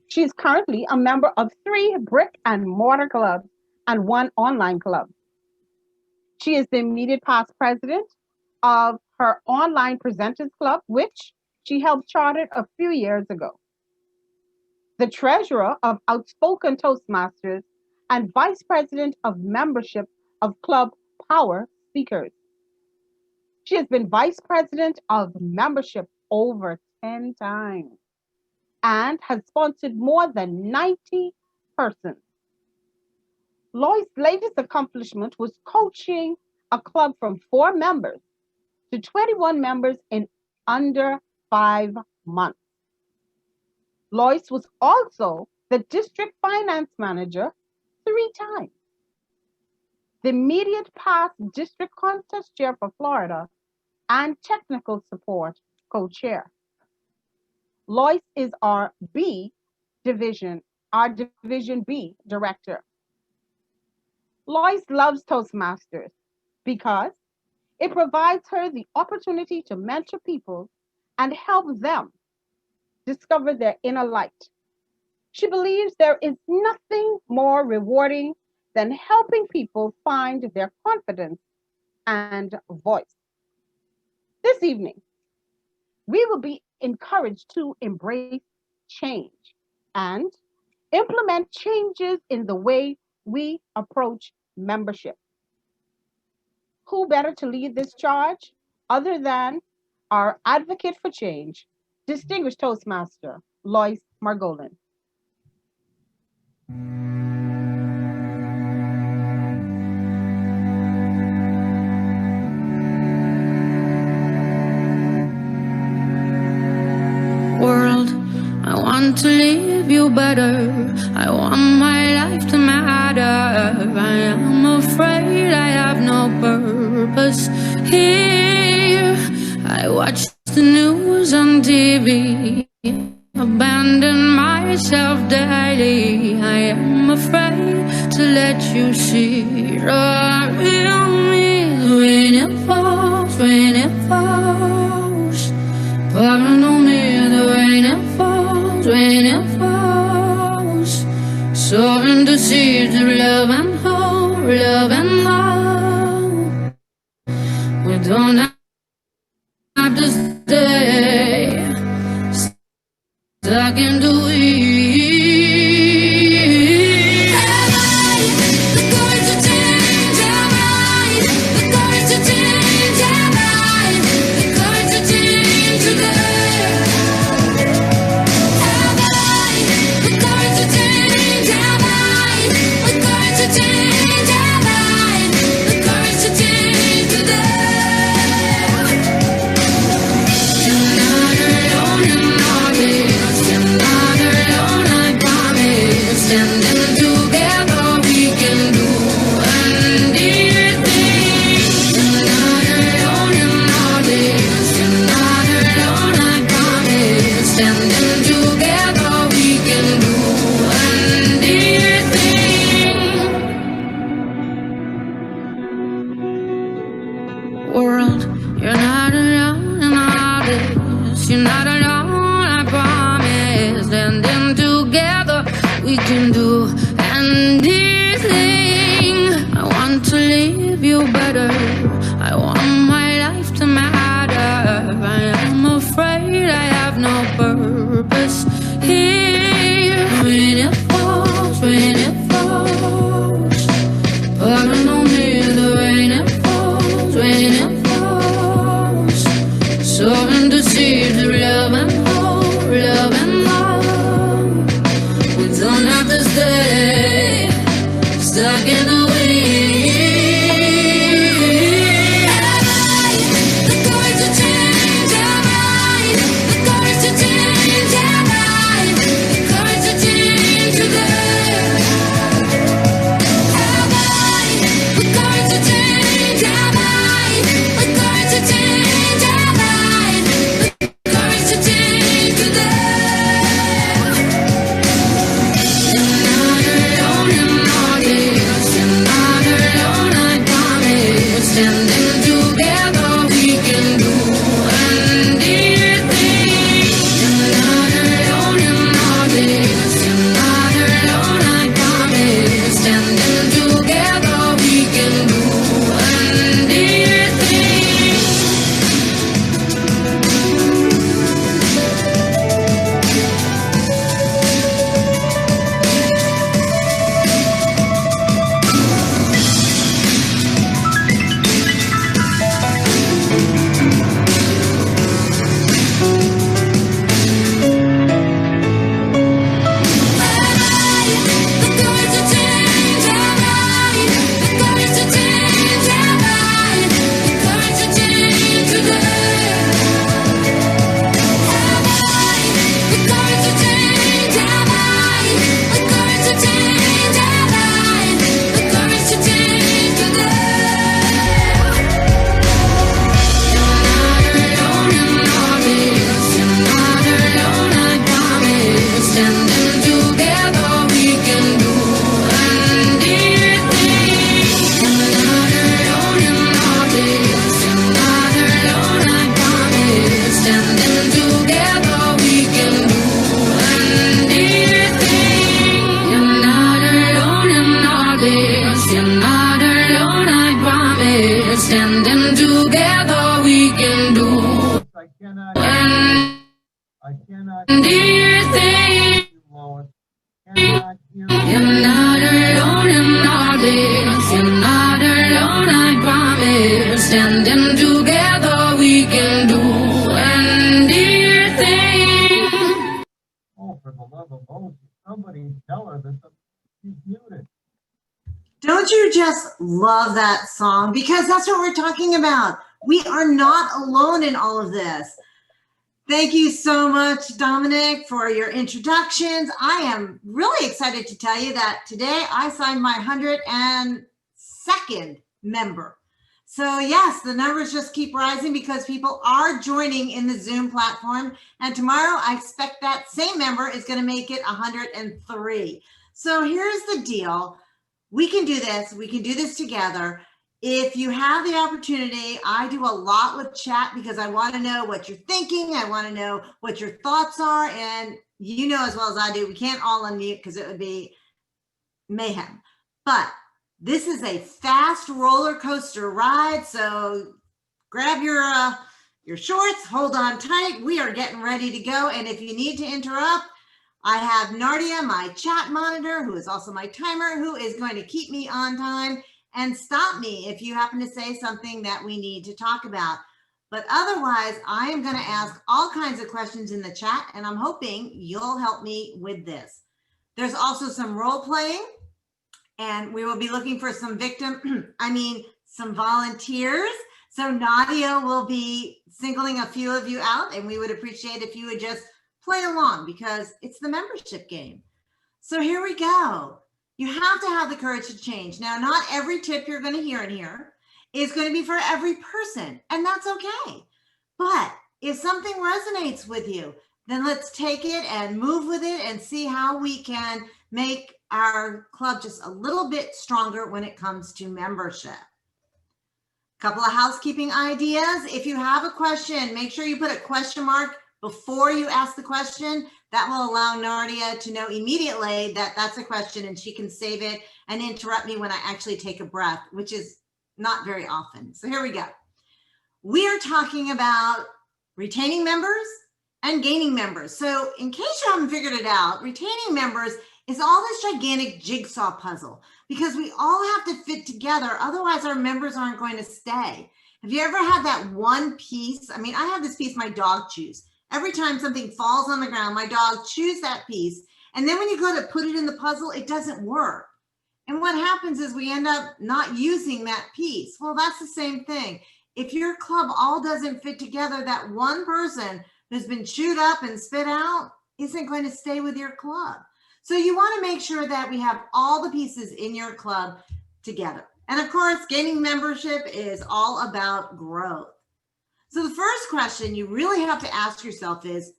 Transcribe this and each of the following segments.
She is currently a member of 3 brick and mortar clubs and 1 online club. She is the immediate past president of her online presenters club, which she helped charter a few years ago, the treasurer of Outspoken Toastmasters, and vice president of membership of Club Power Speakers. She has been vice president of membership over 10 times and has sponsored more than 90 persons. Lois' latest accomplishment was coaching a club from 4 members to 21 members in under 5 months. Lois was also the district finance manager 3 times, the immediate past district contest chair for Florida, and technical support co-chair. Lois is our Division B director. Lois loves Toastmasters because it provides her the opportunity to mentor people and help them discover their inner light. She believes there is nothing more rewarding than helping people find their confidence and voice. This evening, we will be encouraged to embrace change and implement changes in the way we approach membership. Who better to lead this charge other than our advocate for change, distinguished Toastmaster Lois Margolin? World, I want to leave you better. I want my life to matter. I am afraid I have no purpose here. I watch the news on TV, abandon myself daily. I am afraid to let you see the real me. When it falls, pouring on me. The rain it falls, soaring the seeds of love and hope, love and hope. We don't have to stay stuck in the weeds. Have I the courage to change? Have I the courage to change? Have I the courage to change today? Have I the courage to change? Have I the courage to change? Have I the courage to change today? You're not alone in all this. You're not alone, I promise. Standing together, we can do anything. You're not alone in all this. You're not alone, I promise. Standing together, we can do anything. World, you're not alone in all this. You're not alone, I promise. Standing together, we can do anything. I want to leave you better. I want my life to matter. I am afraid I have no purpose here. When it falls, pouring on me. The rain it falls, soaring the seeds of love and hope, love and hope. We don't have to Dear thing, you're not alone in all this. You're not alone, I promise. Standing together, we can do. And dear thing. Oh, for the love of Moses, somebody tell her that she's muted. Don't you just love that song? Because that's what we're talking about. We are not alone in all of this. Thank you so much, Dominic, for your introductions. I am really excited to tell you that today I signed my 102nd member. So yes, the numbers just keep rising because people are joining in the Zoom platform. And tomorrow I expect that same member is going to make it 103. So here's the deal. We can do this. We can do this together. If you have the opportunity, I do a lot with chat because I want to know what you're thinking. I want to know what your thoughts are. And you know as well as I do, we can't all unmute because it would be mayhem. But this is a fast roller coaster ride. So grab your shorts, hold on tight. We are getting ready to go. And if you need to interrupt, I have Nardia, my chat monitor, who is also my timer, who is going to keep me on time and stop me if you happen to say something that we need to talk about. But otherwise, I am going to ask all kinds of questions in the chat, and I'm hoping you'll help me with this. There's also some role playing, and we will be looking for some some volunteers. So Nadia will be singling a few of you out, and we would appreciate if you would just play along because it's the membership game. So here we go. You have to have the courage to change. Now, not every tip you're going to hear in here is going to be for every person, and that's okay. But if something resonates with you, then let's take it and move with it and see how we can make our club just a little bit stronger when it comes to membership. A couple of housekeeping ideas. If you have a question, make sure you put a question mark before you ask the question. That will allow Nardia to know immediately that that's a question and she can save it and interrupt me when I actually take a breath, which is not very often. So here we go. We are talking about retaining members and gaining members. So in case you haven't figured it out, retaining members is all this gigantic jigsaw puzzle because we all have to fit together. Otherwise our members aren't going to stay. Have you ever had that one piece? I mean, I have this piece my dog chews. Every time something falls on the ground, my dog chews that piece. And then when you go to put it in the puzzle, it doesn't work. And what happens is we end up not using that piece. Well, that's the same thing. If your club all doesn't fit together, that one person who's been chewed up and spit out isn't going to stay with your club. So you want to make sure that we have all the pieces in your club together. And of course, gaining membership is all about growth. So the first question you really have to ask yourself is,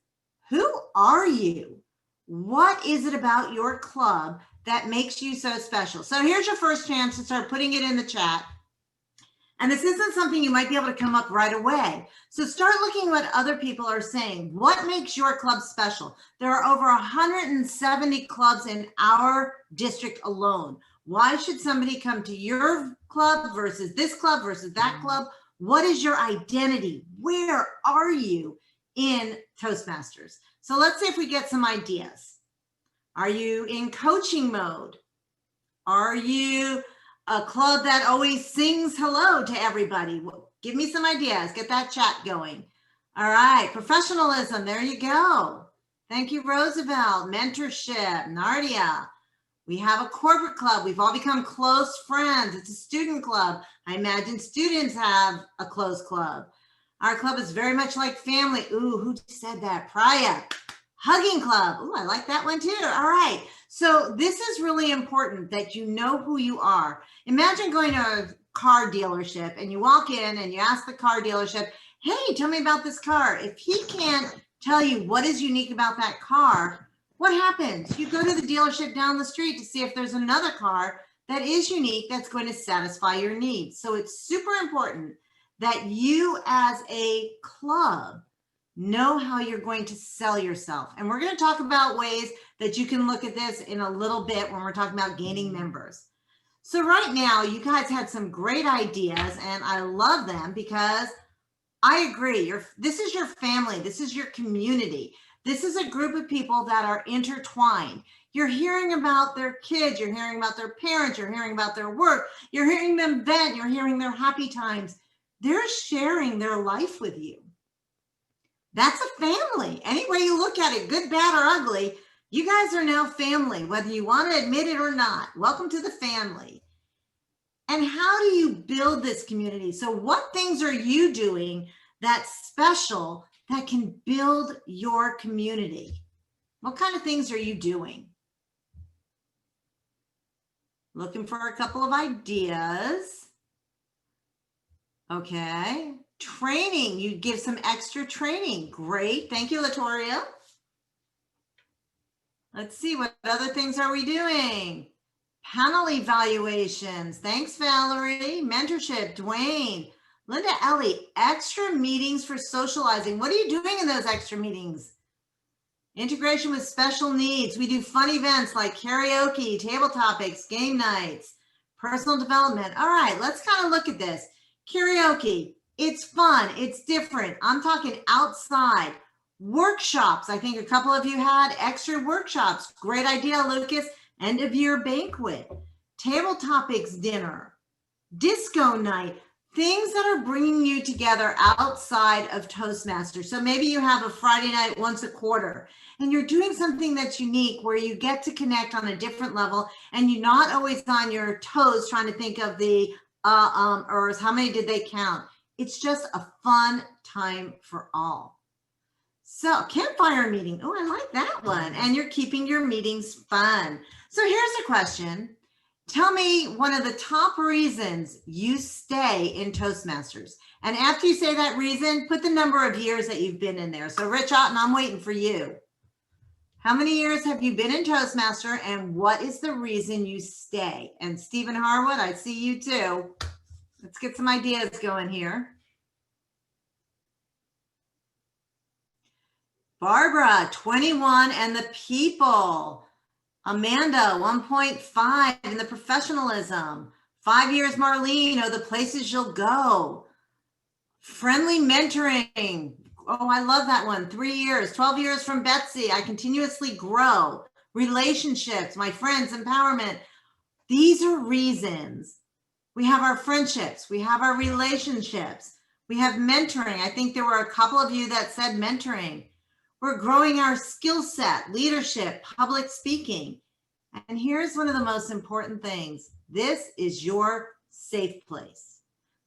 who are you? What is it about your club that makes you so special? So here's your first chance to start putting it in the chat. And this isn't something you might be able to come up right away. So start looking at what other people are saying. What makes your club special? There are over 170 clubs in our district alone. Why should somebody come to your club versus this club versus that club? What is your identity? Where are you in Toastmasters? So let's see if we get some ideas. Are you in coaching mode? Are you a club that always sings hello to everybody? Well, give me some ideas. Get that chat going. All right, professionalism. There you go. Thank you, Roosevelt. Mentorship, Nardia. We have a corporate club. We've all become close friends. It's a student club. I imagine students have a close club. Our club is very much like family. Ooh, who said that? Priya. Hugging club. Ooh, I like that one too. All right. So this is really important that you know who you are. Imagine going to a car dealership and you walk in and you ask the car dealership, hey, tell me about this car. If he can't tell you what is unique about that car, what happens? You go to the dealership down the street to see if there's another car that is unique that's going to satisfy your needs. So it's super important that you as a club know how you're going to sell yourself. And we're going to talk about ways that you can look at this in a little bit when we're talking about gaining members. So right now, you guys had some great ideas and I love them because I agree. This is your family. This is your community. This is a group of people that are intertwined. You're hearing about their kids, you're hearing about their parents, you're hearing about their work, you're hearing them vent, you're hearing their happy times. They're sharing their life with you. That's a family. Any way you look at it, good, bad, or ugly, you guys are now family, whether you want to admit it or not. Welcome to the family. And how do you build this community? So what things are you doing that's special that can build your community? What kind of things are you doing? Looking for a couple of ideas. Okay. Training, you give some extra training. Great. Thank you, Latoria. Let's see, what other things are we doing? Panel evaluations. Thanks, Valerie. Mentorship, Dwayne. Linda Ellie, extra meetings for socializing. What are you doing in those extra meetings? Integration with special needs. We do fun events like karaoke, table topics, game nights, personal development. All right, let's kind of look at this. Karaoke, it's fun, it's different. I'm talking outside. Workshops, I think a couple of you had extra workshops. Great idea, Lucas. End of year banquet, table topics dinner, disco night, things that are bringing you together outside of Toastmasters. So maybe you have a Friday night once a quarter and you're doing something that's unique where you get to connect on a different level and you're not always on your toes trying to think of the or how many did they count. It's just a fun time for all. So campfire meeting. Oh, I like that one. And you're keeping your meetings fun. So here's a question. Tell me one of the top reasons you stay in Toastmasters. And after you say that reason, put the number of years that you've been in there. So Rich Otten, I'm waiting for you. How many years have you been in Toastmaster and what is the reason you stay? And Stephen Harwood, I see you too. Let's get some ideas going here. Barbara, 21 and the people. Amanda, 1.5 in the professionalism. 5 years, Marlene, oh, the places you'll go. Friendly mentoring. Oh, I love that one. 3 years, 12 years from Betsy. I continuously grow. Relationships, my friends, empowerment. These are reasons. We have our friendships. We have our relationships. We have mentoring. I think there were a couple of you that said mentoring. We're growing our skill set, leadership, public speaking. And here's one of the most important things. This is your safe place.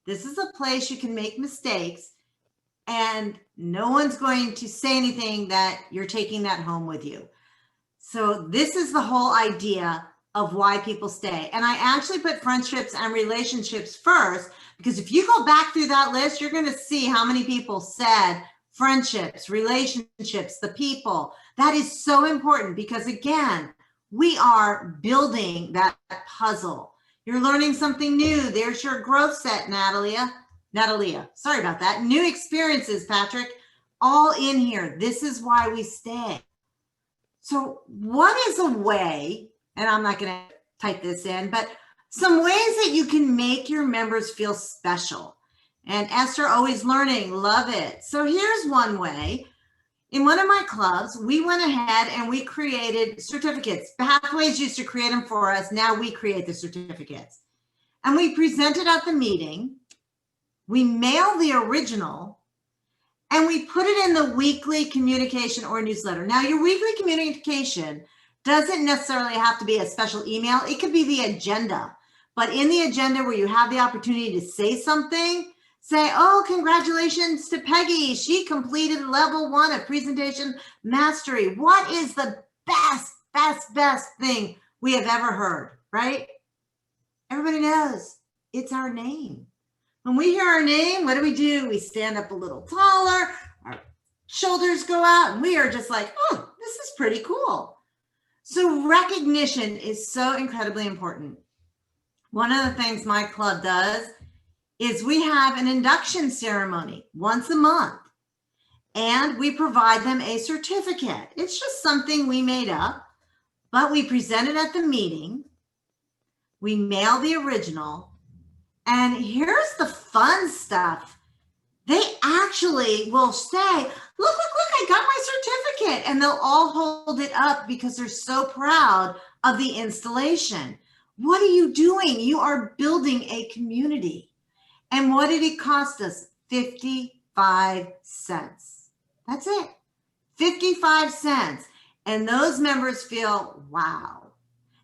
This is a place you can make mistakes and no one's going to say anything that you're taking that home with you. So this is the whole idea of why people stay. And I actually put friendships and relationships first, because if you go back through that list, you're going to see how many people said friendships, relationships, the people. That is so important because again, we are building that puzzle. You're learning something new. There's your growth set, Natalia. Sorry about that. New experiences, Patrick, all in here. This is why we stay. So what is a way, and I'm not going to type this in, but some ways that you can make your members feel special. And Esther, always learning, love it. So here's one way. In one of my clubs, we went ahead and we created certificates. Pathways used to create them for us. Now we create the certificates. And we presented at the meeting. We mail the original and we put it in the weekly communication or newsletter. Now your weekly communication doesn't necessarily have to be a special email. It could be the agenda, but in the agenda where you have the opportunity to say something, say, oh, congratulations to Peggy. She completed level 1 of presentation mastery. What is the best thing we have ever heard, right? Everybody knows it's our name. When we hear our name, what do? We stand up a little taller, our shoulders go out, and we are just like, oh, this is pretty cool. So recognition is so incredibly important. One of the things my club does is we have an induction ceremony once a month, and we provide them a certificate. It's just something we made up, but we present it at the meeting. We mail the original. And here's the fun stuff. they actually will say, look, I got my certificate. And they'll all hold it up because they're so proud of the installation. What are you doing? You are building a community. And what did it cost us? 55 cents. That's it. 55 cents. And those members feel, wow.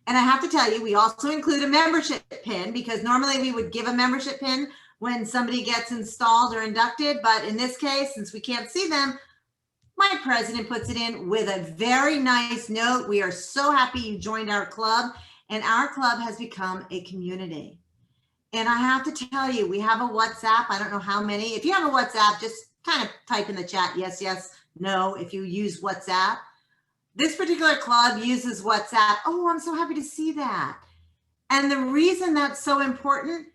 And I have to tell you, we also include a membership pin, because normally we would give a membership pin when somebody gets installed or inducted. But in this case, since we can't see them, my president puts it in with a very nice note. We are so happy you joined our club, and our club has become a community. And I have to tell you, we have a WhatsApp. I don't know how many. If you have a WhatsApp, just kind of type in the chat, yes, yes, no, if you use WhatsApp. This particular club uses WhatsApp. Oh, I'm so happy to see that. And the reason that's so important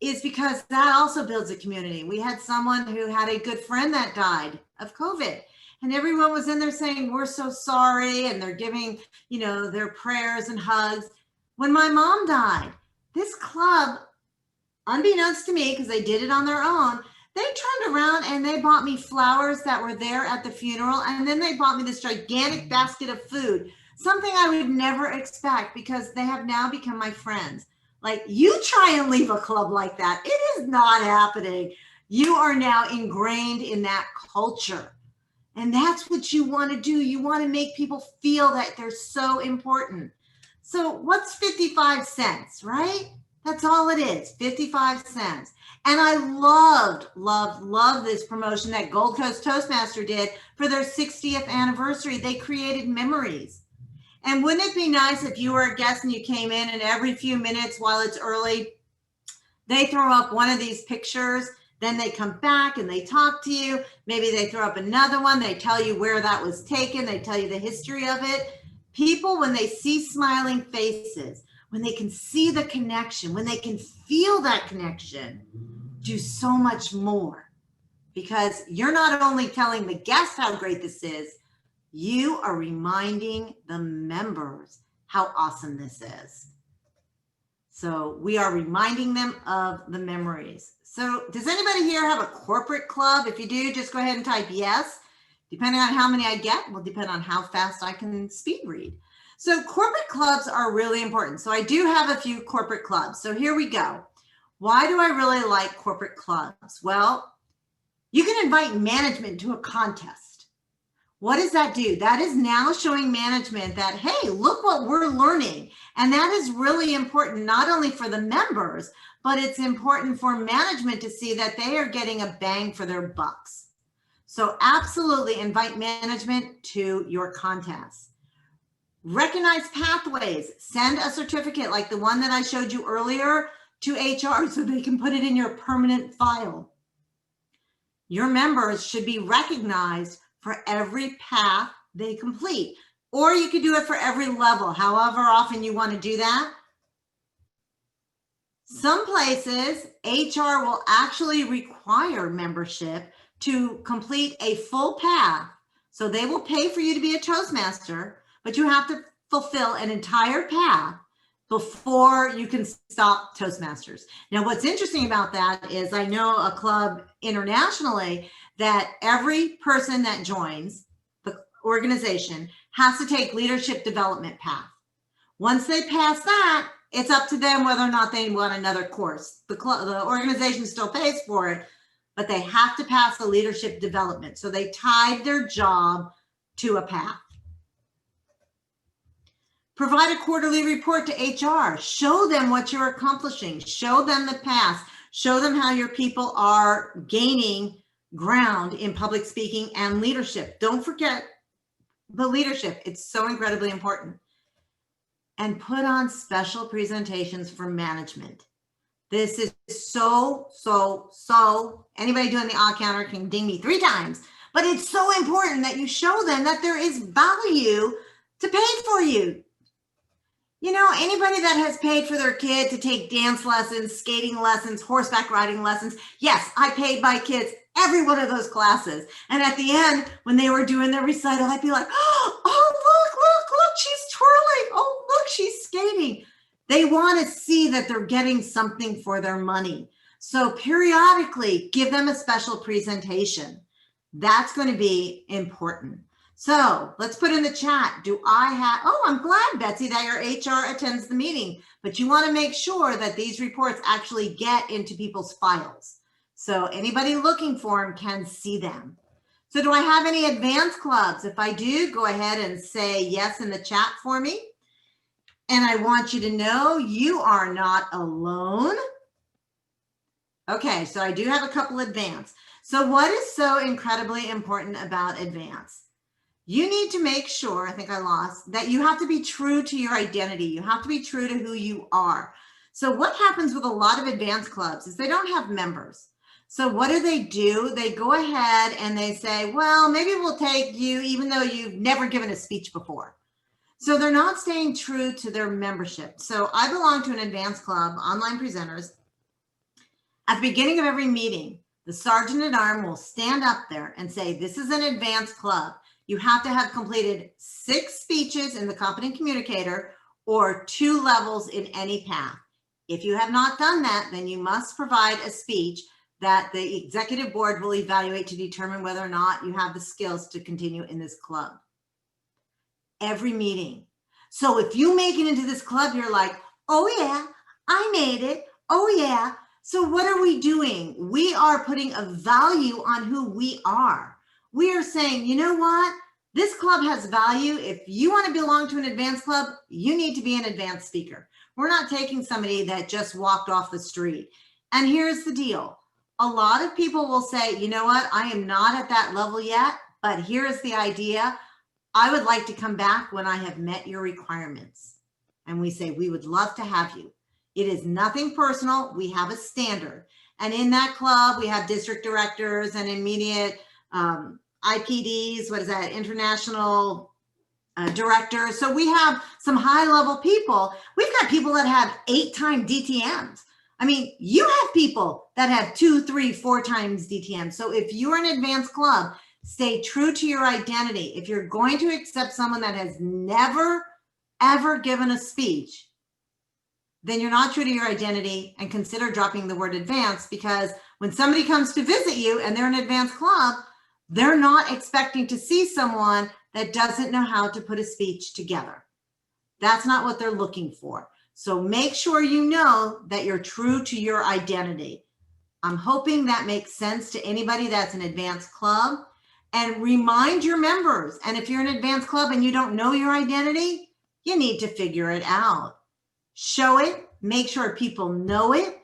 is because that also builds a community. We had someone who had a good friend that died of COVID, and everyone was in there saying, we're so sorry. And they're giving, their prayers and hugs. When my mom died, this club, unbeknownst to me, because they did it on their own, they turned around and they bought me flowers that were there at the funeral. And then they bought me this gigantic basket of food, something I would never expect, because they have now become my friends. Like, you try and leave a club like that, it is not happening. You are now ingrained in that culture. And that's what you want to do. You want to make people feel that they're so important. So what's 55 cents, right? That's all it is, 55 cents. And I love this promotion that Gold Coast Toastmaster did for their 60th anniversary. They created memories. And wouldn't it be nice if you were a guest and you came in, and every few minutes while it's early, they throw up one of these pictures, then they come back and they talk to you. Maybe they throw up another one. They tell you where that was taken. They tell you the history of it. People, when they see smiling faces, when they can see the connection, when they can feel that connection, do so much more, because you're not only telling the guests how great this is, you are reminding the members how awesome this is. So we are reminding them of the memories. So does anybody here have a corporate club? If you do, just go ahead and type yes. Depending on how many I get will depend on how fast I can speed read. So corporate clubs are really important. So I do have a few corporate clubs. So here we go. Why do I really like corporate clubs? Well, you can invite management to a contest. What does that do? That is now showing management that, hey, look what we're learning. And that is really important, not only for the members, but it's important for management to see that they are getting a bang for their bucks. So absolutely invite management to your contest. Recognize pathways. Send a certificate like the one that I showed you earlier to HR so they can put it in your permanent file. Your members should be recognized for every path they complete, or you could do it for every level, however often you want to do that. Some places, HR will actually require membership to complete a full path. So they will pay for you to be a Toastmaster, but you have to fulfill an entire path before you can stop Toastmasters. Now, what's interesting about that is I know a club internationally that every person that joins the organization has to take leadership development path. Once they pass that, it's up to them whether or not they want another course. The organization still pays for it, but they have to pass the leadership development. So they tied their job to a path. Provide a quarterly report to HR. Show them what you're accomplishing. Show them the past. Show them how your people are gaining ground in public speaking and leadership. Don't forget the leadership. It's so incredibly important. And put on special presentations for management. This is so, anybody doing the odd counter can ding me 3 times, but it's so important that you show them that there is value to pay for you. You know, anybody that has paid for their kid to take dance lessons, skating lessons, horseback riding lessons, yes, I paid my kids every one of those classes. And at the end, when they were doing their recital, I'd be like, oh, look, she's twirling. Oh, look, she's skating. They want to see that they're getting something for their money. So periodically give them a special presentation. That's going to be important. So let's put in the chat. Oh, I'm glad, Betsy, that your HR attends the meeting, but you want to make sure that these reports actually get into people's files. So anybody looking for them can see them. So do I have any advanced clubs? If I do, go ahead and say yes in the chat for me. And I want you to know you are not alone. Okay, so I do have a couple advanced. So what is so incredibly important about advanced? You need to make sure, I think I lost, that you have to be true to your identity. You have to be true to who you are. So what happens with a lot of advanced clubs is they don't have members. So what do? They go ahead and they say, well, maybe we'll take you even though you've never given a speech before. So they're not staying true to their membership. So I belong to an advanced club, Online Presenters. At the beginning of every meeting, the sergeant at arms will stand up there and say, this is an advanced club. You have to have completed 6 speeches in the Competent Communicator or 2 levels in any path. If you have not done that, then you must provide a speech that the executive board will evaluate to determine whether or not you have the skills to continue in this club. Every meeting. So if you make it into this club, you're like, oh yeah, I made it. Oh yeah. So what are we doing? We are putting a value on who we are. We are saying, you know what? This club has value. If you want to belong to an advanced club, you need to be an advanced speaker. We're not taking somebody that just walked off the street. And here's the deal. A lot of people will say, you know what? I am not at that level yet, but here's the idea. I would like to come back when I have met your requirements. And we say, we would love to have you. It is nothing personal. We have a standard. And in that club, we have district directors and immediate IPDs, what is that, international directors. So we have some high level people. We've got people that have 8-time DTMs. I mean, you have people that have 2, 3, 4 times DTM. So if you're an advanced club, stay true to your identity. If you're going to accept someone that has never, ever given a speech, then you're not true to your identity, and consider dropping the word advanced, because when somebody comes to visit you and they're an advanced club, they're not expecting to see someone that doesn't know how to put a speech together. That's not what they're looking for. So make sure you know that you're true to your identity. I'm hoping that makes sense to anybody that's an advanced club. And remind your members. And if you're an advanced club and you don't know your identity, you need to figure it out. Show it, make sure people know it.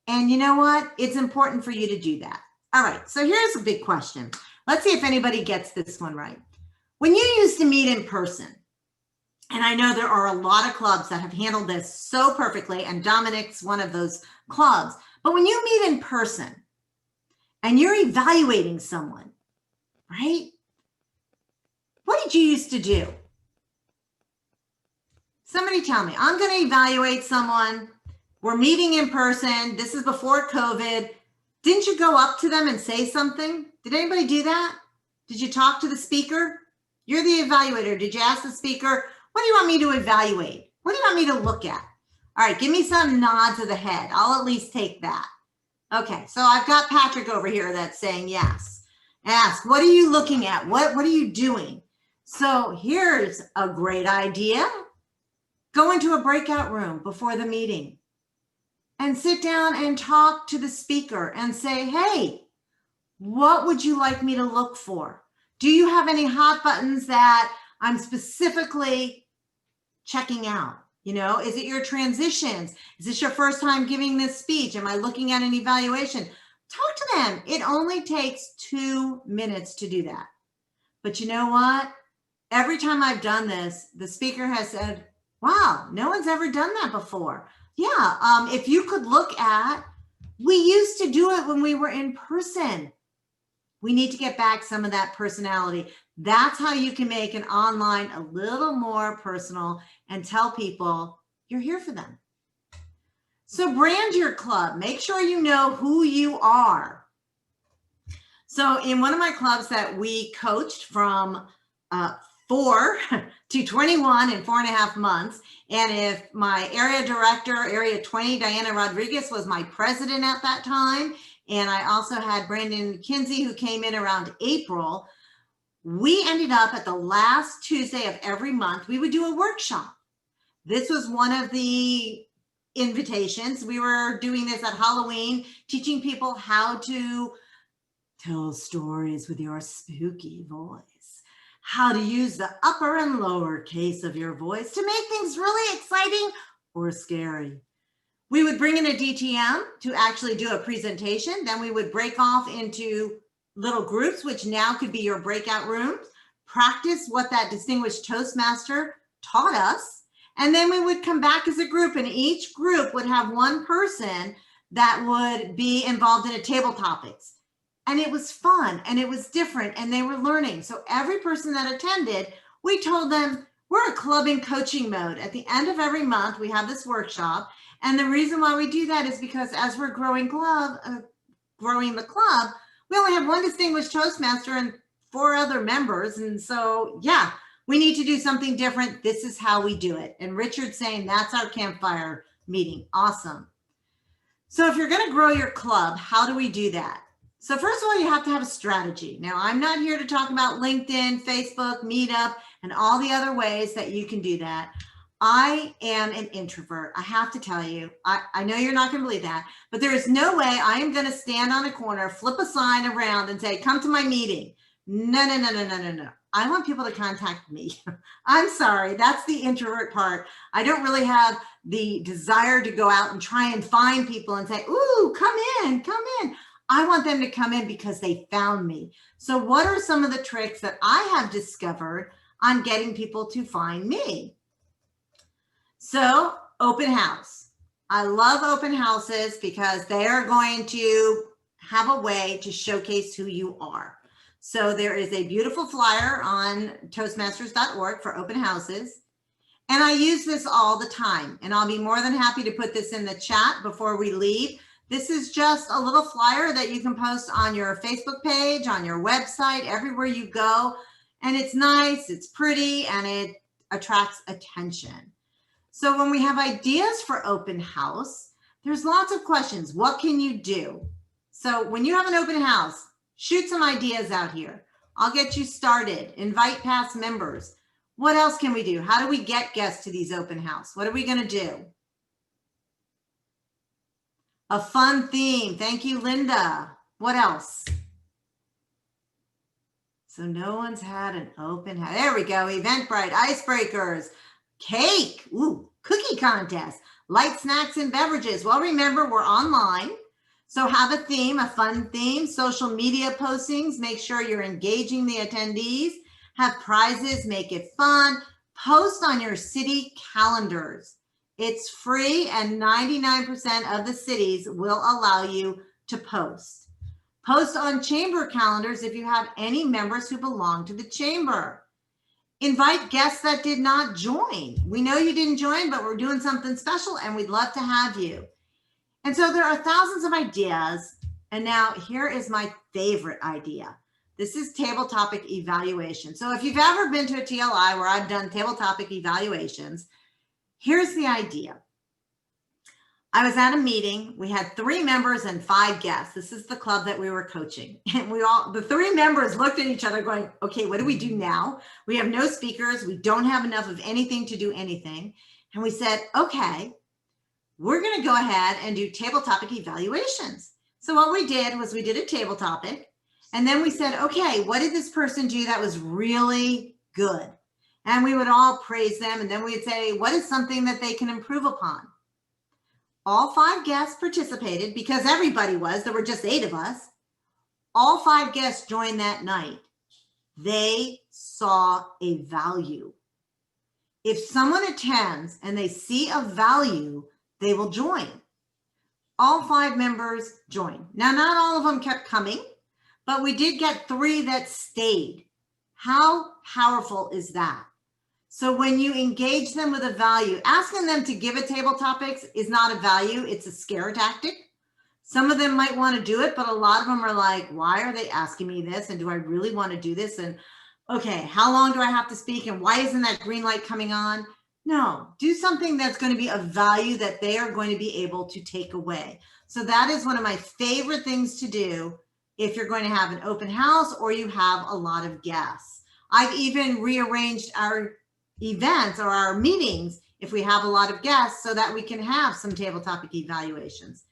And you know what? It's important for you to do that. All right, so here's a big question. Let's see if anybody gets this one right. When you used to meet in person, and I know there are a lot of clubs that have handled this so perfectly, and Dominic's one of those clubs, but when you meet in person and you're evaluating someone, right? What did you used to do? Somebody tell me. I'm going to evaluate someone. We're meeting in person. This is before COVID. Didn't you go up to them and say something? Did anybody do that? Did you talk to the speaker? You're the evaluator. Did you ask the speaker, what do you want me to evaluate? What do you want me to look at? All right, give me some nods of the head. I'll at least take that. Okay, so I've got Patrick over here that's saying yes. Ask, what are you looking at? What are you doing? So here's a great idea. Go into a breakout room before the meeting and sit down and talk to the speaker and say, hey, what would you like me to look for? Do you have any hot buttons that I'm specifically checking out? You know, is it your transitions? Is this your first time giving this speech? Am I looking at an evaluation? Talk to them. It only takes 2 minutes to do that. But you know what? Every time I've done this, the speaker has said, wow, no one's ever done that before. Yeah, if you could look at, we used to do it when we were in person. We need to get back some of that personality. That's how you can make an online a little more personal and tell people you're here for them. So brand your club. Make sure you know who you are. So in one of my clubs that we coached from 4 to 21 in 4.5 months. And if my area director, Area 20, Diana Rodriguez, was my president at that time, and I also had Brandon Kinsey, who came in around April, we ended up at the last Tuesday of every month, we would do a workshop. This was one of the invitations. We were doing this at Halloween, teaching people how to tell stories with your spooky voice, how to use the upper and lower case of your voice to make things really exciting or scary. We would bring in a DTM to actually do a presentation. Then we would break off into little groups, which now could be your breakout rooms, practice what that distinguished Toastmaster taught us. And then we would come back as a group, and each group would have one person that would be involved in a table topics. And it was fun and it was different and they were learning. So every person that attended, we told them, we're a club in coaching mode. At the end of every month, we have this workshop. And the reason why we do that is because as we're growing the club, we only have one distinguished Toastmaster and 4 other members. And so, yeah, we need to do something different. This is how we do it. And Richard's saying that's our campfire meeting. Awesome. So if you're going to grow your club, how do we do that? So first of all, you have to have a strategy. Now, I'm not here to talk about LinkedIn, Facebook, Meetup, and all the other ways that you can do that. I am an introvert. I have to tell you, I know you're not going to believe that, but there is no way I am going to stand on a corner, flip a sign around and say, come to my meeting. No, no, no, no, no, no, no. I want people to contact me. I'm sorry. That's the introvert part. I don't really have the desire to go out and try and find people and say, ooh, come in, come in. I want them to come in because they found me. So what are some of the tricks that I have discovered on getting people to find me? So open house. I love open houses because they are going to have a way to showcase who you are. So there is a beautiful flyer on Toastmasters.org for open houses. And I use this all the time. And I'll be more than happy to put this in the chat before we leave. This is just a little flyer that you can post on your Facebook page, on your website, everywhere you go. And it's nice, it's pretty, and it attracts attention. So when we have ideas for open house, there's lots of questions. What can you do? So when you have an open house, shoot some ideas out here. I'll get you started. Invite past members. What else can we do? How do we get guests to these open house? What are we going to do? A fun theme. Thank you, Linda. What else? So no one's had an open house. There we go. Eventbrite, icebreakers, cake, ooh, cookie contest, light snacks and beverages. Well, remember, we're online. So have a theme, a fun theme, social media postings. Make sure you're engaging the attendees. Have prizes, make it fun. Post on your city calendars. It's free and 99% of the cities will allow you to post. Post on chamber calendars if you have any members who belong to the chamber. Invite guests that did not join. We know you didn't join, but we're doing something special and we'd love to have you. And so there are thousands of ideas. And now here is my favorite idea. This is table topic evaluation. So if you've ever been to a TLI where I've done table topic evaluations, here's the idea. I was at a meeting. We had 3 members and 5 guests. This is the club that we were coaching. And the 3 members looked at each other going, okay, what do we do now? We have no speakers. We don't have enough of anything to do anything. And we said, okay, we're going to go ahead and do table topic evaluations. So what we did was we did a table topic. And then we said, okay, what did this person do that was really good? And we would all praise them. And then we'd say, what is something that they can improve upon? All 5 guests participated because everybody was. There were just 8 of us. All 5 guests joined that night. They saw a value. If someone attends and they see a value, they will join. All 5 members joined. Now, not all of them kept coming, but we did get 3 that stayed. How powerful is that? So when you engage them with a value, asking them to give a table topics is not a value, it's a scare tactic. Some of them might want to do it, but a lot of them are like, why are they asking me this? And do I really want to do this? And okay, how long do I have to speak and why isn't that green light coming on? No, do something that's going to be of value that they are going to be able to take away. So that is one of my favorite things to do if you're going to have an open house or you have a lot of guests. I've even rearranged our events or our meetings if we have a lot of guests so that we can have some table topic evaluations.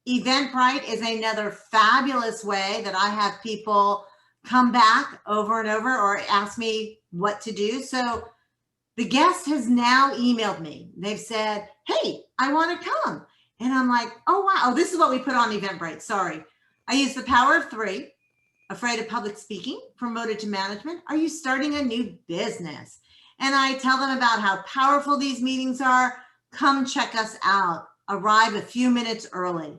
Eventbrite is another fabulous way that I have people come back over and over or ask me what to do. So the guest has now emailed me. They've said, hey, I want to come. And I'm like, oh, wow. Oh, this is what we put on Eventbrite. Sorry. I use the power of 3, afraid of public speaking, promoted to management. Are you starting a new business? And I tell them about how powerful these meetings are. Come check us out. Arrive a few minutes early.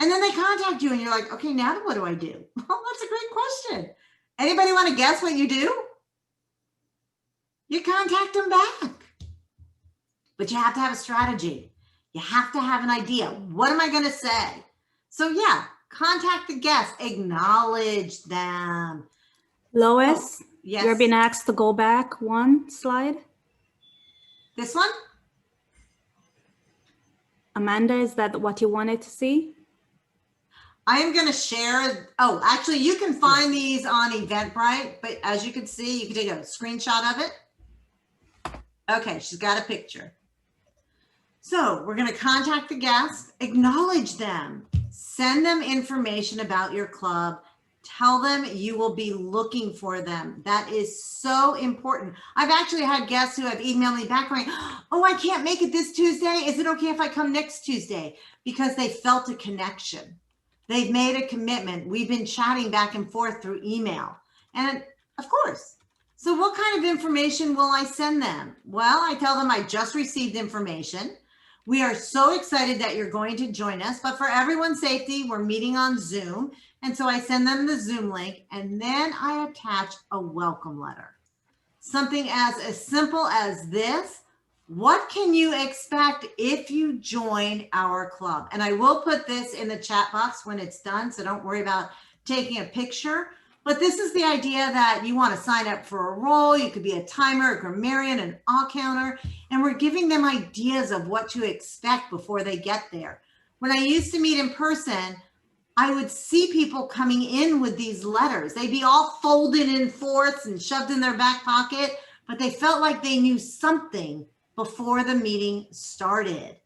And then they contact you and you're like, okay, now what do I do? Well, that's a great question. Anybody want to guess what you do? You contact them back. But you have to have a strategy. You have to have an idea. What am I going to say? So yeah, contact the guests, acknowledge them. Lois, Yes. you're being asked to go back one slide. This one? Amanda, is that what you wanted to see? I am going to share. Oh, actually, you can find these on Eventbrite, but as you can see, you can take a screenshot of it. Okay, she's got a picture. So we're going to contact the guests, acknowledge them, send them information about your club, tell them you will be looking for them. That is so important. I've actually had guests who have emailed me back going, oh, I can't make it this Tuesday. Is it okay if I come next Tuesday? Because they felt a connection. They've made a commitment. We've been chatting back and forth through email. And of course, so what kind of information will I send them? Well, I tell them I just received information. We are so excited that you're going to join us, but for everyone's safety, we're meeting on Zoom. And so I send them the Zoom link and then I attach a welcome letter. Something as simple as this. What can you expect if you join our club? And I will put this in the chat box when it's done, so don't worry about taking a picture. But this is the idea that you want to sign up for a role. You could be a timer, a grammarian, an all counter, and we're giving them ideas of what to expect before they get there. When I used to meet in person, I would see people coming in with these letters. They'd be all folded in fourths and shoved in their back pocket, but they felt like they knew something before the meeting started.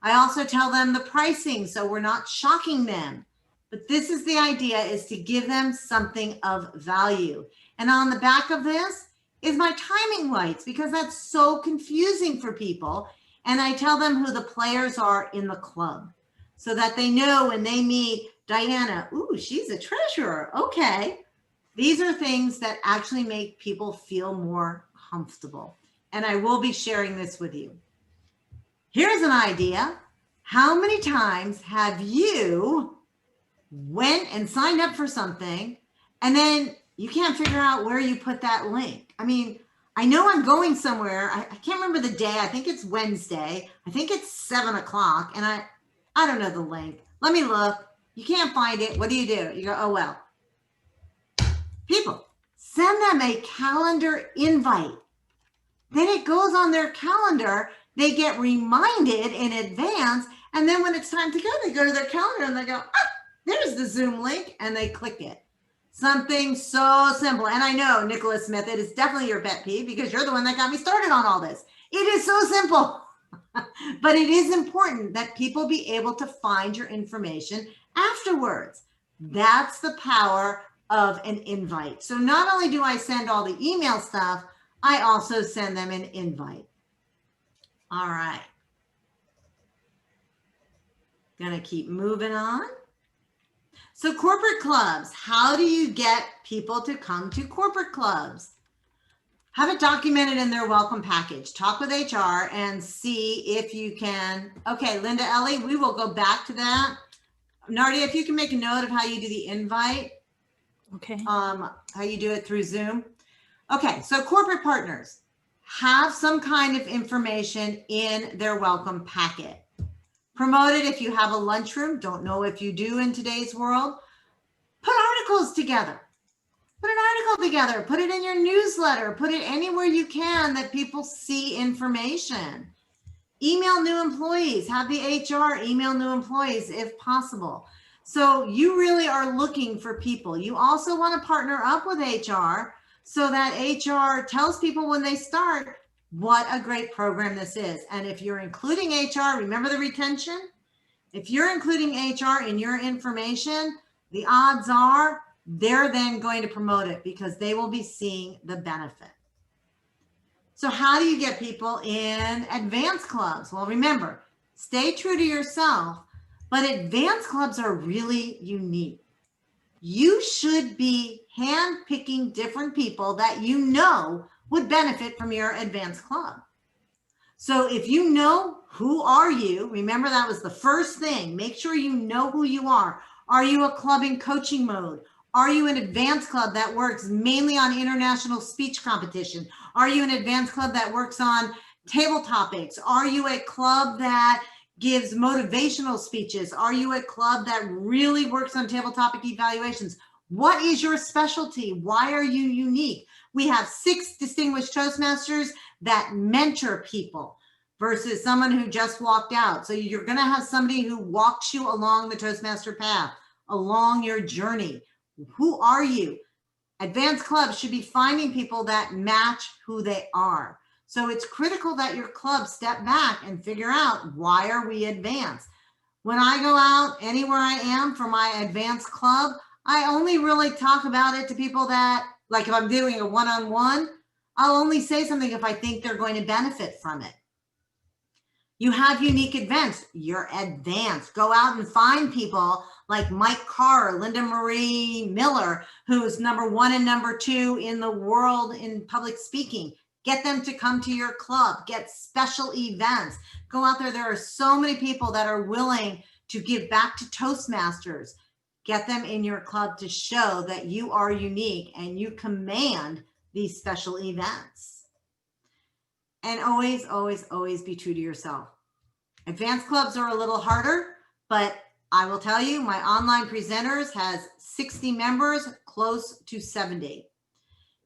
I also tell them the pricing so we're not shocking them. But this is the idea, is to give them something of value. And on the back of this is my timing lights, because that's so confusing for people. And I tell them who the players are in the club so that they know when they meet Diana, ooh, she's a treasurer. Okay. These are things that actually make people feel more comfortable. And I will be sharing this with you. Here's an idea. How many times have you went and signed up for something and then you can't figure out where you put that link? I mean, I know I'm going somewhere. I can't remember the day. I think it's Wednesday. I think it's 7 o'clock. And I don't know the link. Let me look. You can't find it. What do? You go, oh, well. People, send them a calendar invite. Then it goes on their calendar. They get reminded in advance. And then when it's time to go, they go to their calendar and they go, ah, there's the Zoom link, and they click it. Something so simple. And I know, Nicholas Smith, it is definitely your pet peeve because you're the one that got me started on all this. It is so simple, but it is important that people be able to find your information afterwards. That's the power of an invite. So not only do I send all the email stuff, I also send them an invite. All right. Gonna keep moving on. So corporate clubs, how do you get people to come to corporate clubs? Have it documented in their welcome package. Talk with HR and see if you can. Okay, Linda Ellie, we will go back to that. Nardia, if you can make a note of how you do the invite. Okay. How you do it through Zoom. Okay, so corporate partners have some kind of information in their welcome packet. Promote it if you have a lunchroom. Don't know if you do in today's world. Put articles together. Put an article together, put it in your newsletter, put it anywhere you can that people see information. Email new employees, have the HR email new employees if possible. So you really are looking for people. You also want to partner up with HR so that HR tells people when they start what a great program this is. And if you're including HR, remember the retention? If you're including HR in your information, the odds are they're then going to promote it because they will be seeing the benefit. So how do you get people in advanced clubs? Well, remember, stay true to yourself, but advanced clubs are really unique. You should be handpicking different people that you know would benefit from your advanced club. So if you know who are you, remember that was the first thing. Make sure you know who you are. Are you a club in coaching mode? Are you an advanced club that works mainly on international speech competition? Are you an advanced club that works on table topics? Are you a club that gives motivational speeches? Are you a club that really works on table topic evaluations? What is your specialty? Why are you unique? We have 6 distinguished Toastmasters that mentor people versus someone who just walked out. So you're going to have somebody who walks you along the Toastmaster path, along your journey. Who are you? Advanced clubs should be finding people that match who they are. So it's critical that your club step back and figure out, why are we advanced? When I go out anywhere I am for my advanced club, I only really talk about it to people that, like if I'm doing a one-on-one, I'll only say something if I think they're going to benefit from it. You have unique events, you're advanced. Go out and find people like Mike Carr, Linda Marie Miller, who's #1 and #2 in the world in public speaking. Get them to come to your club, get special events. Go out there. There are so many people that are willing to give back to Toastmasters. Get them in your club to show that you are unique and you command these special events. And always, always, always be true to yourself. Advanced clubs are a little harder, but I will tell you, my online presenters has 60 members, close to 70.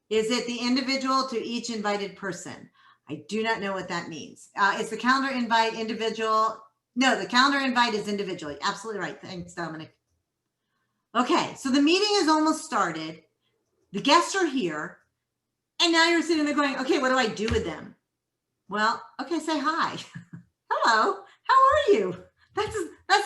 Is it the individual to each invited person? I do not know what that means. Is the calendar invite individual? No, the calendar invite is individually. Absolutely right. Thanks, Dominic. Okay, so the meeting is almost started. The guests are here. And now you're sitting there going, okay, what do I do with them? Well, okay, say hi. Hello, how are you? That's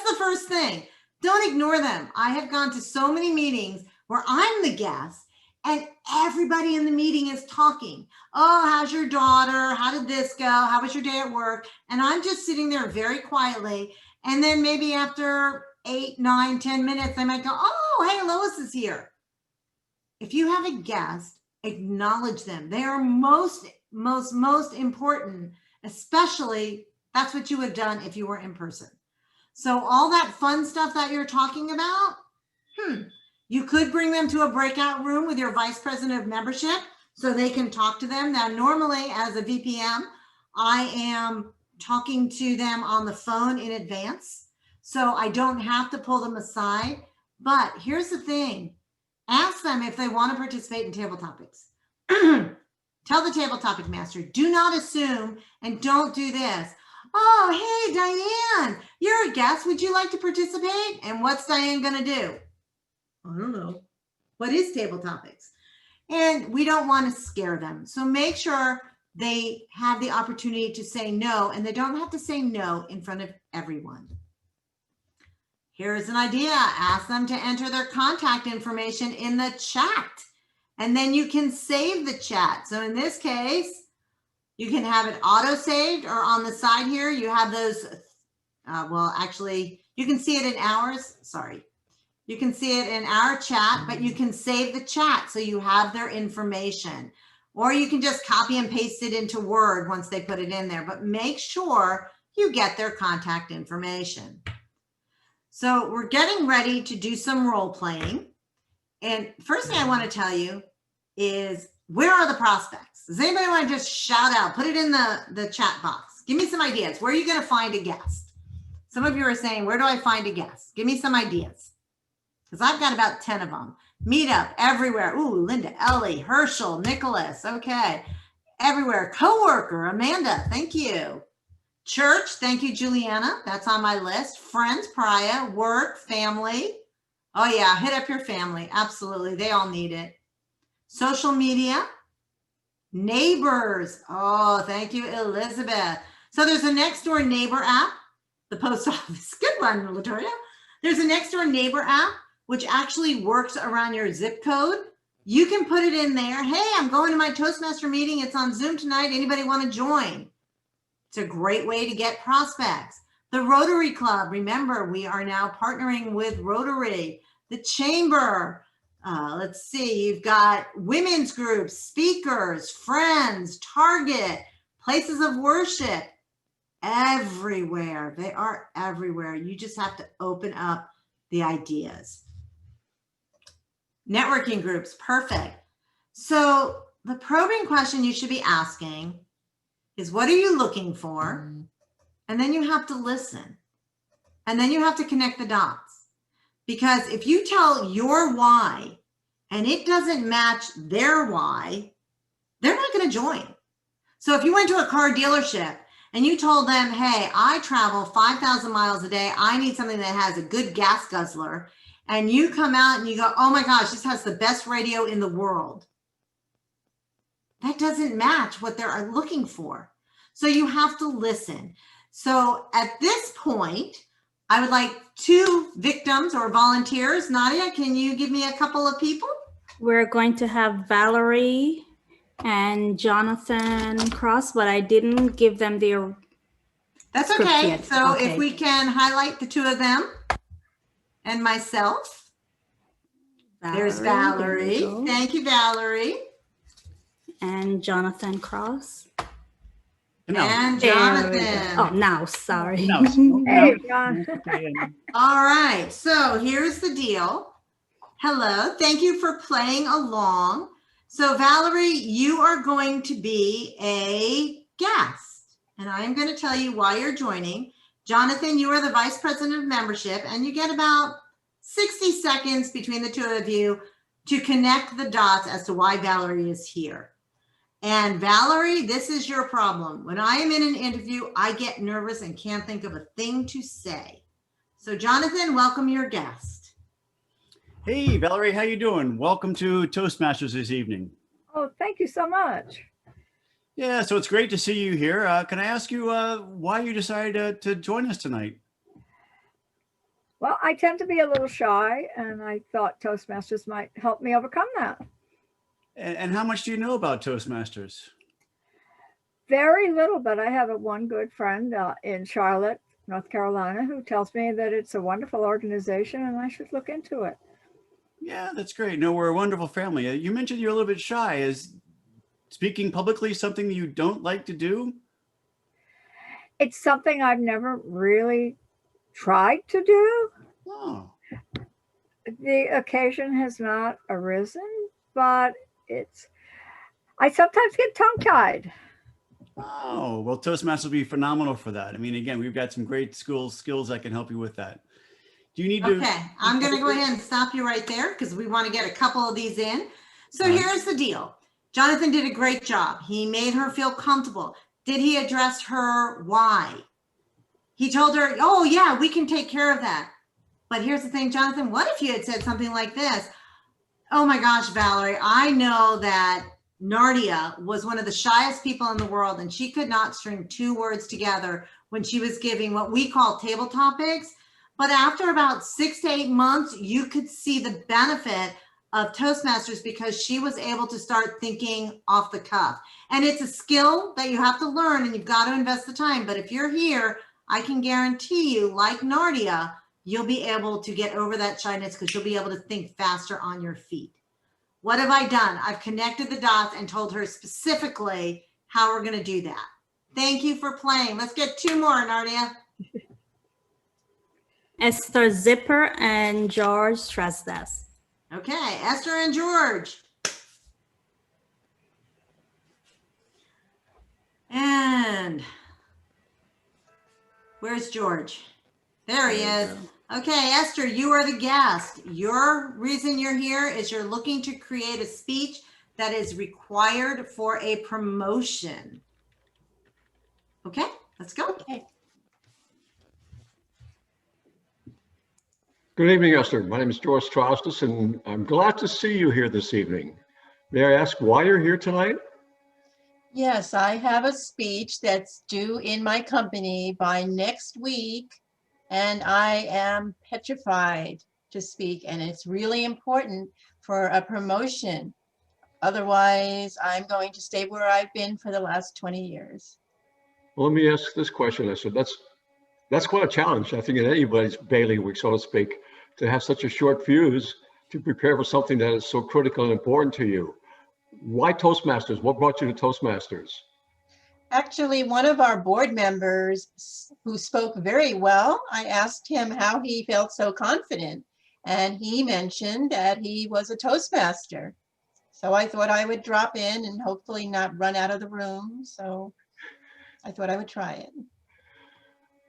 the first thing. Don't ignore them. I have gone to so many meetings where I'm the guest and everybody in the meeting is talking. Oh, how's your daughter? How did this go? How was your day at work? And I'm just sitting there very quietly. And then maybe after 8, 9, 10 minutes, they might go, oh, hey, Lois is here. If you have a guest, acknowledge them. They are most important, especially that's what you would have done if you were in person. So all that fun stuff that you're talking about, you could bring them to a breakout room with your vice president of membership so they can talk to them. Now, normally as a VPM, I am talking to them on the phone in advance, so I don't have to pull them aside. But here's the thing. Ask them if they want to participate in table topics. Tell the table topic master, do not assume and don't do this. Oh, hey, Diane, you're a guest. Would you like to participate? And what's Diane going to do? I don't know. What is table topics? And we don't want to scare them. So make sure they have the opportunity to say no, and they don't have to say no in front of everyone. Here's an idea. Ask them to enter their contact information in the chat, and then you can save the chat. So in this case, you can have it auto-saved, or on the side here, you have those, well, actually, you can see it in ours. Sorry. You can see it in our chat, but you can save the chat so you have their information. Or you can just copy and paste it into Word once they put it in there, but make sure you get their contact information. So we're getting ready to do some role playing. And first thing I want to tell you is, where are the prospects? Does anybody want to just shout out, put it in the chat box? Give me some ideas. Where are you going to find a guest? Some of you are saying, where do I find a guest? Give me some ideas. Because I've got about 10 of them. Meetup everywhere. Ooh, Linda, Ellie, Herschel, Nicholas. Okay. Everywhere. Coworker, Amanda. Thank you. Church. Thank you, Juliana. That's on my list. Friends, Pariah. Work, family. Oh yeah. Hit up your family. Absolutely. They all need it. Social media. Neighbors. Oh, thank you, Elizabeth. So there's a next door neighbor app, the post office. Good one, Latoya. There's a next door neighbor app, which actually works around your zip code. You can put it in there. Hey, I'm going to my Toastmaster meeting. It's on Zoom tonight. Anybody want to join? It's a great way to get prospects. The Rotary Club. Remember, we are now partnering with Rotary. The Chamber. Let's see, you've got women's groups, speakers, friends, Target, places of worship, everywhere. They are everywhere. You just have to open up the ideas. Networking groups, perfect. So the probing question you should be asking is, what are you looking for? And then you have to listen. And then you have to connect the dots. Because if you tell your why and it doesn't match their why, they're not going to join. So if you went to a car dealership and you told them, hey, I travel 5,000 miles a day, I need something that has a good gas guzzler, and you come out and you go, oh my gosh, this has the best radio in the world, that doesn't match what they're looking for. So you have to listen. So at this point, I would like 2 victims or volunteers. Nadia, can you give me a couple of people? We're going to have Valerie and Jonathan Cross, but I didn't give them their. That's Script okay. yet. So Okay. if we can highlight the 2 of them and myself. There's Valerie. There we Valerie. go. Thank you, Valerie. And Jonathan Cross. No. And There we Jonathan. go. Oh, now, sorry. No. Hey, John. All right, so here's the deal. Hello, thank you for playing along. So Valerie, you are going to be a guest, and I'm going to tell you why you're joining. Jonathan, you are the Vice President of Membership, and you get about 60 seconds between the 2 of you to connect the dots as to why Valerie is here. And Valerie, this is your problem. When I am in an interview, I get nervous and can't think of a thing to say. So Jonathan, welcome your guest. Hey, Valerie, how you doing? Welcome to Toastmasters this evening. Oh, thank you so much. Yeah, so it's great to see you here. Can I ask you why you decided to join us tonight? Well, I tend to be a little shy, and I thought Toastmasters might help me overcome that. And how much do you know about Toastmasters? Very little, but I have one good friend in Charlotte, North Carolina, who tells me that it's a wonderful organization and I should look into it. Yeah, that's great. No, we're a wonderful family. You mentioned you're a little bit shy. Is speaking publicly something that you don't like to do? It's something I've never really tried to do. Oh, The occasion has not arisen, but I sometimes get tongue-tied. oh, well, Toastmasters will be phenomenal for that. I mean, again, we've got some great skills that can help you with that. Do you need to? Okay, I'm going to go ahead and stop you right there because we want to get a couple of these in. So All right. here's the deal. Jonathan did a great job. He made her feel comfortable. Did he address her why? He told her, oh yeah, we can take care of that. But here's the thing, Jonathan, what if you had said something like this? Oh my gosh, Valerie, I know that Nardia was one of the shyest people in the world, and she could not string 2 words together when she was giving what we call table topics. But after about 6 to 8 months, you could see the benefit of Toastmasters because she was able to start thinking off the cuff. And it's a skill that you have to learn and you've got to invest the time. But if you're here, I can guarantee you, like Nardia, you'll be able to get over that shyness because you'll be able to think faster on your feet. What have I done? I've connected the dots and told her specifically how we're going to do that. Thank you for playing. Let's get 2 more, Nardia. Esther Zipper and George Trasdas. Okay, Esther and George. And where's George? There he is. Okay, Esther, you are the guest. Your reason you're here is you're looking to create a speech that is required for a promotion. Okay, let's go. Okay. Good evening, Esther. My name is George Strauskas, and I'm glad to see you here this evening. May I ask why you're here tonight? Yes, I have a speech that's due in my company by next week, and I am petrified to speak, and it's really important for a promotion. Otherwise, I'm going to stay where I've been for the last 20 years. Well, let me ask this question, Esther. That's quite a challenge, I think, in anybody's bailiwick, so to speak, to have such a short fuse to prepare for something that is so critical and important to you. Why Toastmasters? What brought you to Toastmasters? Actually, one of our board members who spoke very well, I asked him how he felt so confident, and he mentioned that he was a Toastmaster. So I thought I would drop in and hopefully not run out of the room. So I thought I would try it.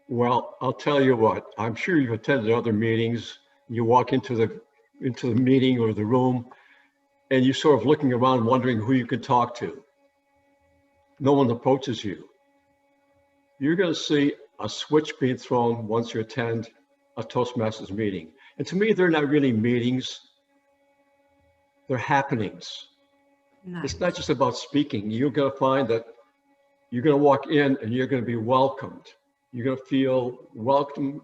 Well, I'll tell you what, I'm sure you've attended other meetings. You walk into the meeting or the room, and you're sort of looking around wondering who you can talk to. No one approaches you. You're going to see a switch being thrown once you attend a Toastmasters meeting. And to me, they're not really meetings, they're happenings. Nice. It's not just about speaking. You're going to find that you're going to walk in and you're going to be welcomed. You're going to feel welcome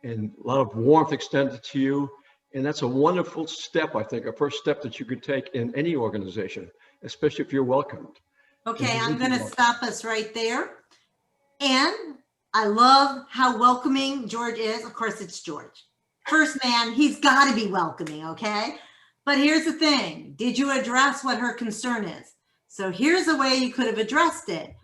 and a lot of warmth extended to you. And that's a wonderful step, I think, a first step that you could take in any organization, especially if you're welcomed. Okay, I'm going to stop us right there. And I love how welcoming George is. Of course, it's George. First man, he's got to be welcoming, okay? But here's the thing. Did you address what her concern is? So here's a way you could have addressed it.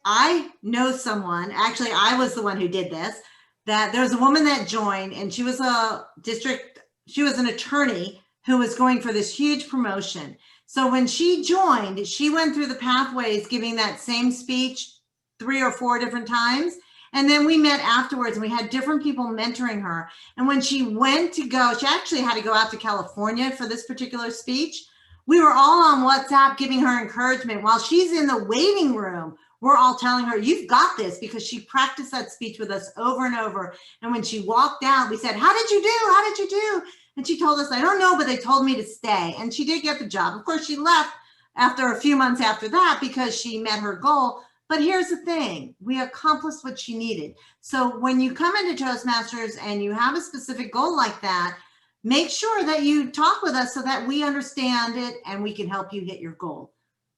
I know someone, actually, I was the one who did this, that there's a woman that joined, and she was an attorney who was going for this huge promotion. So when she joined, she went through the pathways giving that same speech 3 or 4 different times. And then we met afterwards and we had different people mentoring her. And when she went to go, she actually had to go out to California for this particular speech. We were all on WhatsApp giving her encouragement while she's in the waiting room. We're all telling her, you've got this, because she practiced that speech with us over and over. And when she walked out, we said, how did you do? How did you do? And she told us, I don't know, but they told me to stay. And she did get the job. Of course, she left after a few months after that because she met her goal. But here's the thing, we accomplished what she needed. So when you come into Toastmasters and you have a specific goal like that, make sure that you talk with us so that we understand it and we can help you hit your goal.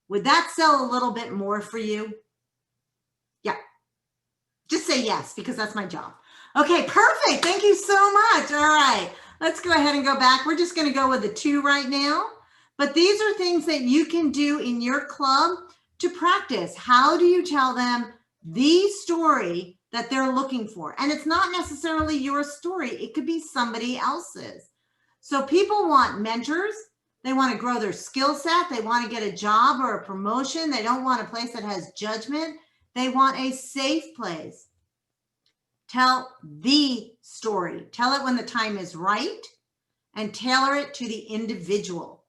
Would that sell a little bit more for you? Yeah, just say yes, because that's my job. Okay, perfect. Thank you so much. All right, let's go ahead and go back. We're just going to go with the 2 right now. But these are things that you can do in your club to practice. How do you tell them the story that they're looking for? And it's not necessarily your story. It could be somebody else's. So people want mentors. They want to grow their skill set. They want to get a job or a promotion. They don't want a place that has judgment. They want a safe place. Tell the story. Tell it when the time is right and tailor it to the individual.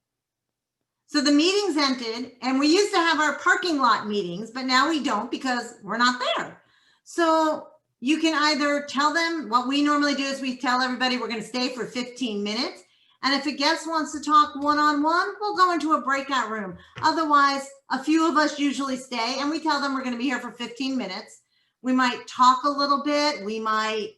So the meetings ended, and we used to have our parking lot meetings, but now we don't because we're not there. So you can either tell them, what we normally do is we tell everybody we're going to stay for 15 minutes. And if a guest wants to talk one-on-one, we'll go into a breakout room. Otherwise, a few of us usually stay and we tell them we're going to be here for 15 minutes. We might talk a little bit. We might,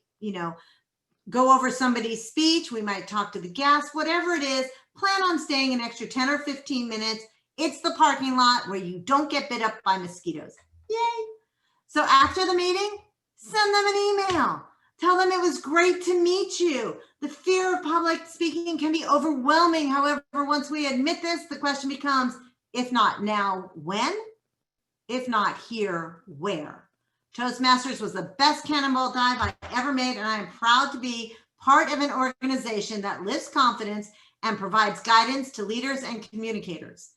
go over somebody's speech. We might talk to the guests, whatever it is. Plan on staying an extra 10 or 15 minutes. It's the parking lot where you don't get bit up by mosquitoes. Yay. So after the meeting, send them an email. Tell them it was great to meet you. The fear of public speaking can be overwhelming. However, once we admit this, the question becomes, if not now, when? If not here, where? Toastmasters was the best cannonball dive I ever made, and I am proud to be part of an organization that lifts confidence and provides guidance to leaders and communicators.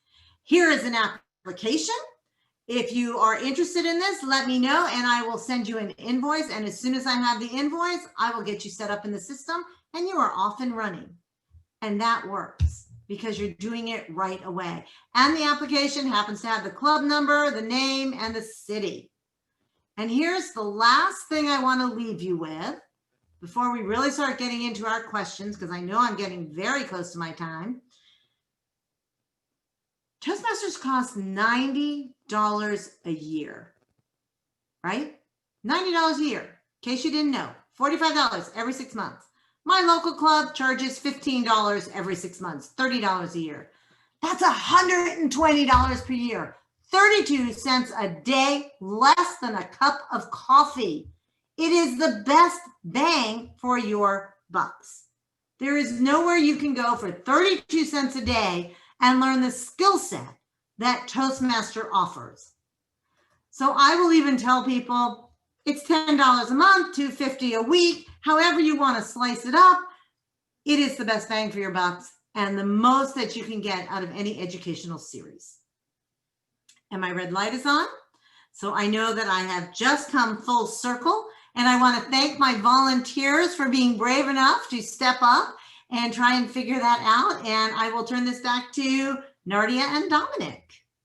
Here is an application. If you are interested in this, let me know and I will send you an invoice. And as soon as I have the invoice, I will get you set up in the system and you are off and running. And that works because you're doing it right away. And the application happens to have the club number, the name, and the city. And here's the last thing I want to leave you with before we really start getting into our questions, because I know I'm getting very close to my time. Toastmasters cost $90 a year, right? $90 a year, in case you didn't know, $45 every 6 months. My local club charges $15 every 6 months, $30 a year. That's $120 per year, 32 cents a day, less than a cup of coffee. It is the best bang for your bucks. There is nowhere you can go for 32 cents a day and learn the skill set that Toastmaster offers. So I will even tell people it's $10 a month, $250 a week, however you want to slice it up. It is the best bang for your bucks and the most that you can get out of any educational series. And my red light is on. So I know that I have just come full circle, and I want to thank my volunteers for being brave enough to step up and try and figure that out. And I will turn this back to Nardia and Dominic.